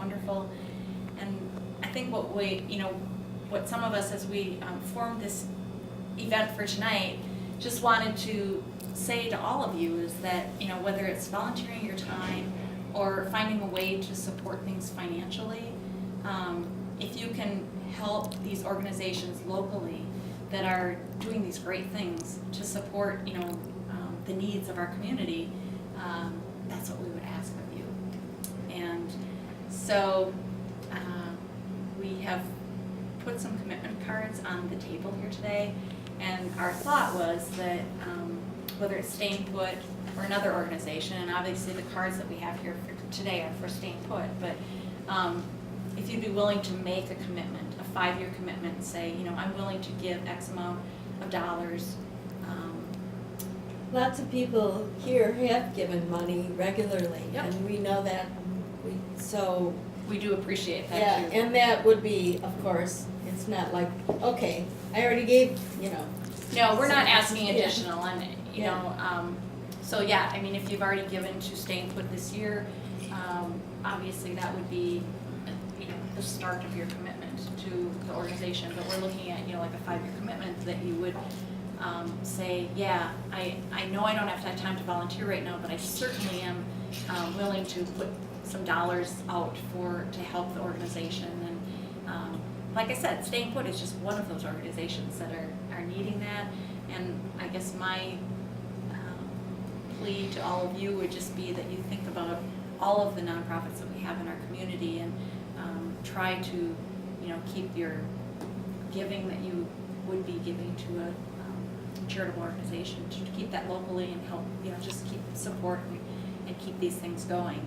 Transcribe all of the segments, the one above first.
wonderful. And I think what some of us, as we formed this event for tonight, just wanted to say to all of you is that, whether it's volunteering your time or finding a way to support things financially, if you can help these organizations locally that are doing these great things to support, the needs of our community, that's what we would ask of you. And so we have put some commitment cards on the table here today, and our thought was that whether it's Staying Put or another organization, and obviously the cards that we have here for today are for Staying Put, but if you'd be willing to make a commitment, a 5-year commitment, and say, I'm willing to give X amount of dollars. Lots of people here have given money regularly, Yep. and we know that. So We do appreciate that yeah, too. and that would be, of course, it's not like, okay, I already gave, No, we're not asking Yeah. additional, and so yeah, I mean, if you've already given to Staying Put this year, obviously that would be, the start of your commitment to the organization. But we're looking at, like a 5-year commitment that you would say, yeah, I know I don't have time to volunteer right now, but I certainly am willing to put some dollars out to help the organization. And like I said, Staying Put is just one of those organizations that are needing that. And I guess my plea to all of you would just be that you think about all of the nonprofits that we have in our community, and try to, keep your giving that you would be giving to a charitable organization, to keep that locally and help, just keep support and keep these things going.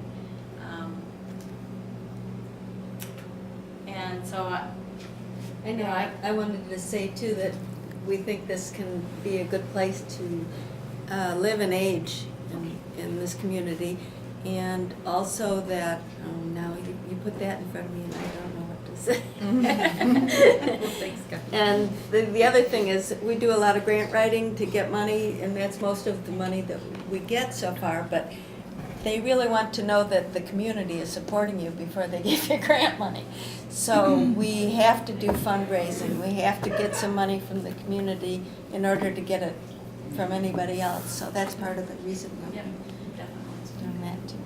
And so I know, I wanted to say too that we think this can be a good place to live and age in this community. And also that, now you put that in front of me and I don't know what to say. Thanks, guys. And the other thing is, we do a lot of grant writing to get money, and that's most of the money that we get so far, but they really want to know that the community is supporting you before they give you grant money. So we have to do fundraising, we have to get some money from the community in order to get it from anybody else. So that's part of the reason we're Yep, definitely. doing that too.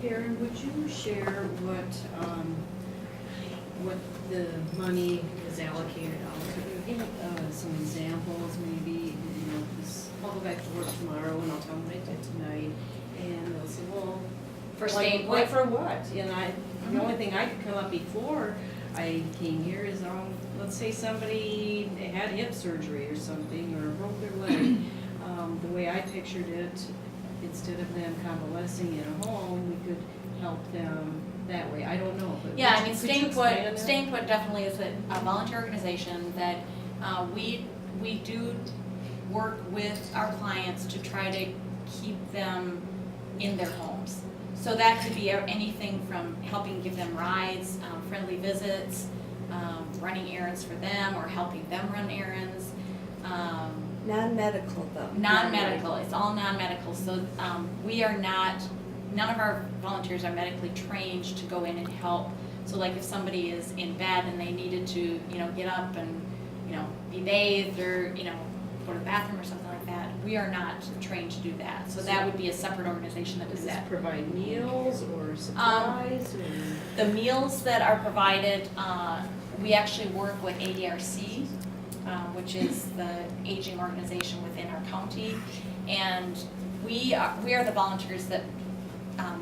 Karen, would you share what the money is allocated out to? Give some examples, maybe, because I'll go back to work tomorrow and I'll tell them what I did tonight, and they'll say, well, For like, Staying like Put? for what? And the only thing I could come up before I came here is, let's say somebody had hip surgery or something, or broke their leg. The way I pictured it, instead of them convalescing in a home, we could help them that way. I don't know, but Yeah, I could mean, you Staying expand on Put, that? Staying Put definitely is a volunteer organization that we do work with our clients to try to keep them in their homes. So that could be anything from helping give them rides, friendly visits, running errands for them, or helping them run errands. Non-medical though. Non-medical, it's all non-medical, so we are not, none of our volunteers are medically trained to go in and help. So like if somebody is in bed and they needed to, get up and, be bathed or, go to the bathroom or something like that, we are not trained to do that. So that would be a separate organization that does Does this that. provide meals or supplies or? The meals that are provided, we actually work with ADRC, which is the aging organization within our county, and we are the volunteers that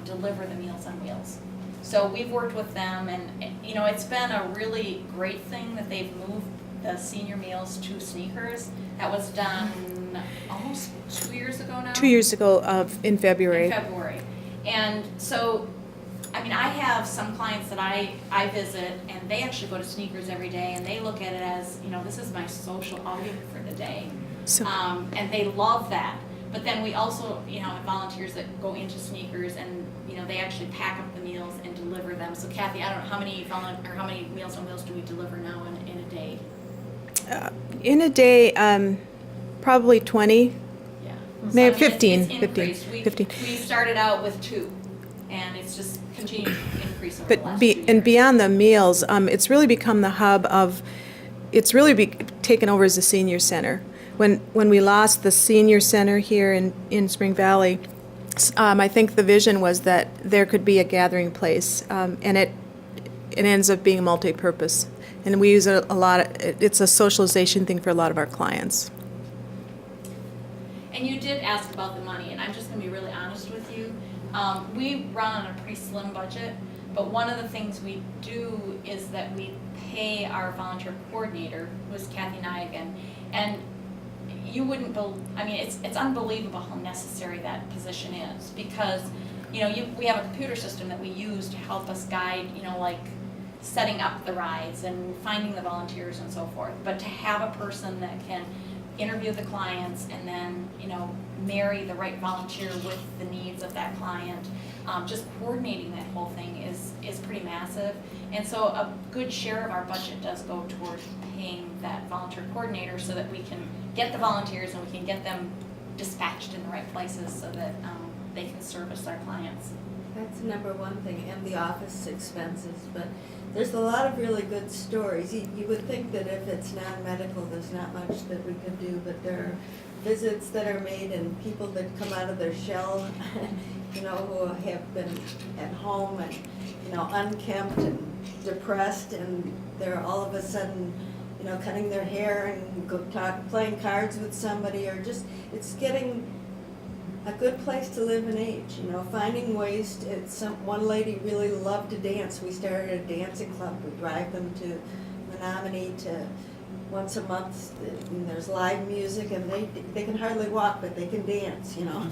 deliver the Meals on Wheels. So we've worked with them, and it's been a really great thing that they've moved the senior meals to Sneakers. That was done almost 2 years ago now. 2 years ago in February. In February. And so, I mean, I have some clients that I visit, and they actually go to Sneakers every day, and they look at it as, this is my social outing for the day. So- And they love that. But then we also, have volunteers that go into Sneakers, and, they actually pack up the meals and deliver them. So Kathy, I don't know, how many Meals on Wheels do we deliver now in a day? In a day, probably 20. Yeah. Maybe So, I mean, 15, it's 15, increased. 15. We started out with 2. and it's just continued to increase over the But last 2 years. and beyond the meals, it's really become the hub of, it's really taken over as a senior center. When we lost the senior center here in Spring Valley, I think the vision was that there could be a gathering place, and it ends up being multi-purpose. And we use it a lot. It's a socialization thing for a lot of our clients. And you did ask about the money, and I'm just gonna be really honest with you. We run on a pretty slim budget, but one of the things we do is that we pay our volunteer coordinator, who is Kathy Niagan, and you wouldn't I mean, it's unbelievable how necessary that position is, because, you know, we have a computer system that we use to help us guide, you know, like setting up the rides and finding the volunteers and so forth. But to have a person that can interview the clients and then, you know, marry the right volunteer with the needs of that client, just coordinating that whole thing is pretty massive. And so a good share of our budget does go towards paying that volunteer coordinator so that we can get the volunteers and we can get them dispatched in the right places so that they can service our clients. That's number one thing, and the office expenses, but there's a lot of really good stories. You would think that if it's non-medical, there's not much that we could do, but there are visits that are made and people that come out of their shell, you know, who have been at home and, you know, unkempt and depressed, and they're all of a sudden, you know, cutting their hair and playing cards with somebody, or just, it's getting a good place to live and age, you know, finding ways to, one lady really loved to dance. We started a dancing club. We drive them to Menominee to once a month, and there's live music, and they can hardly walk, but they can dance, you know.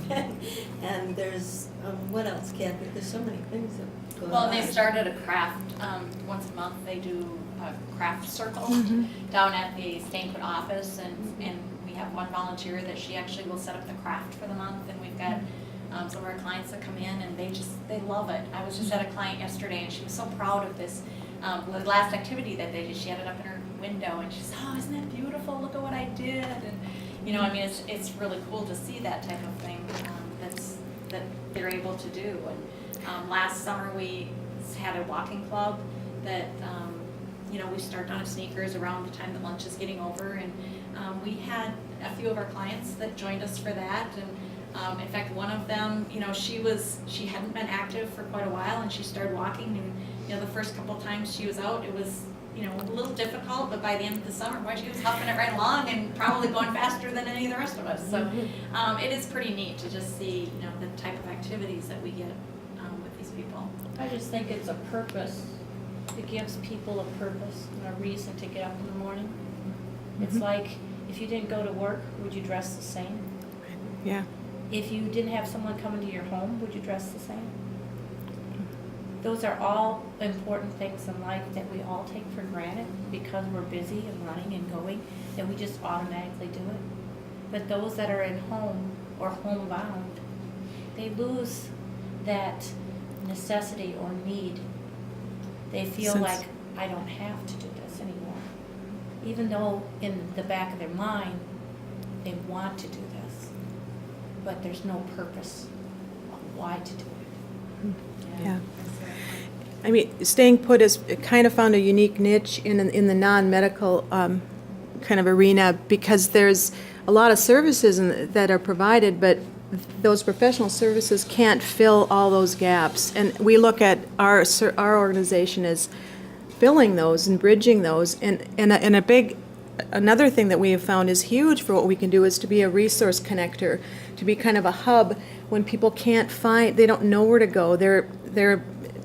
And there's, what else, Kathy? There's so many things that go on. Well, and they started a craft, once a month they do a craft circle down at the Stainfoot office, and we have one volunteer that she actually will set up the craft for the month, and we've got some of our clients that come in and they love it. I was just at a client yesterday and she was so proud of this, the last activity that they did. She had it up in her window and she said, "Oh, isn't that beautiful? Look at what I did." And, you know, I mean, it's really cool to see that type of thing that they're able to do. And last summer we had a walking club that, you know, we start on sneakers around the time that lunch is getting over, and we had a few of our clients that joined us for that. And in fact, one of them, you know, she hadn't been active for quite a while, and she started walking, and, you know, the first couple of times she was out, it was, you know, a little difficult, but by the end of the summer, boy, she was huffing it right along and probably going faster than any of the rest of us. So it is pretty neat to just see, you know, the type of activities that we get with these people. I just think it's a purpose. It gives people a purpose and a reason to get up in the morning. It's like, if you didn't go to work, would you dress the same? Yeah. If you didn't have someone come into your home, would you dress the same? Those are all important things in life that we all take for granted because we're busy and running and going, and we just automatically do it. But those that are at home or homebound, they lose that necessity or need. They feel like, I don't have to do this anymore. Even though in the back of their mind, they want to do this, but there's no purpose on why to do it. Yeah. I mean, staying put has kind of found a unique niche in the non-medical kind of arena, because there's a lot of services that are provided, but those professional services can't fill all those gaps. And we look at our organization as filling those and bridging those. And another thing that we have found is huge for what we can do is to be a resource connector, to be kind of a hub when people can't find, they don't know where to go. They're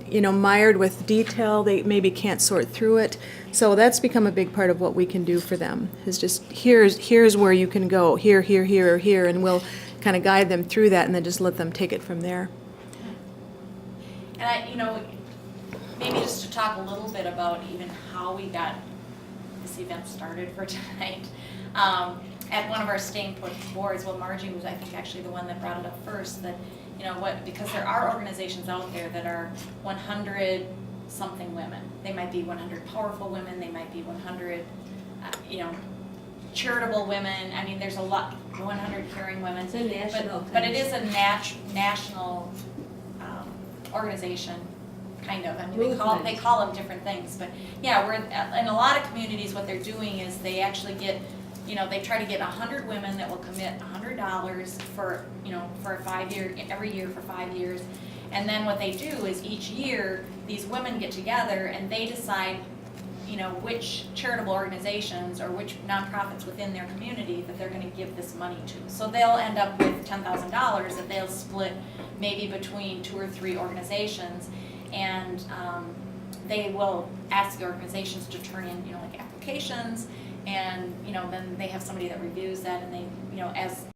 you know, mired with detail, they maybe can't sort through it. So that's become a big part of what we can do for them, is just here's where you can go, here, or here, and we'll kind of guide them through that and then just let them take it from there. And you know, maybe just to talk a little bit about even how we got this event started for tonight. At one of our staying put boards, well, Margie was, I think, actually the one that brought it up first, that, you know, because there are organizations out there that are 100 something women. They might be 100 powerful women, they might be 100, you know, charitable women. I mean, there's a lot, 100 caring women. It's a national but it is a national organization, kind of. I mean, they Movement. call them different things, but yeah, we're, in a lot of communities, what they're doing is they actually get, they try to get 100 women that will commit $100 for, for a 5-year, every year for 5 years. And then what they do is each year, these women get together and they decide, which charitable organizations or which nonprofits within their community that they're gonna give this money to. So they'll end up with $10,000 that they'll split maybe between 2 or 3 organizations. And they will ask the organizations to turn in, like applications, and, then they have somebody that reviews that, and they, as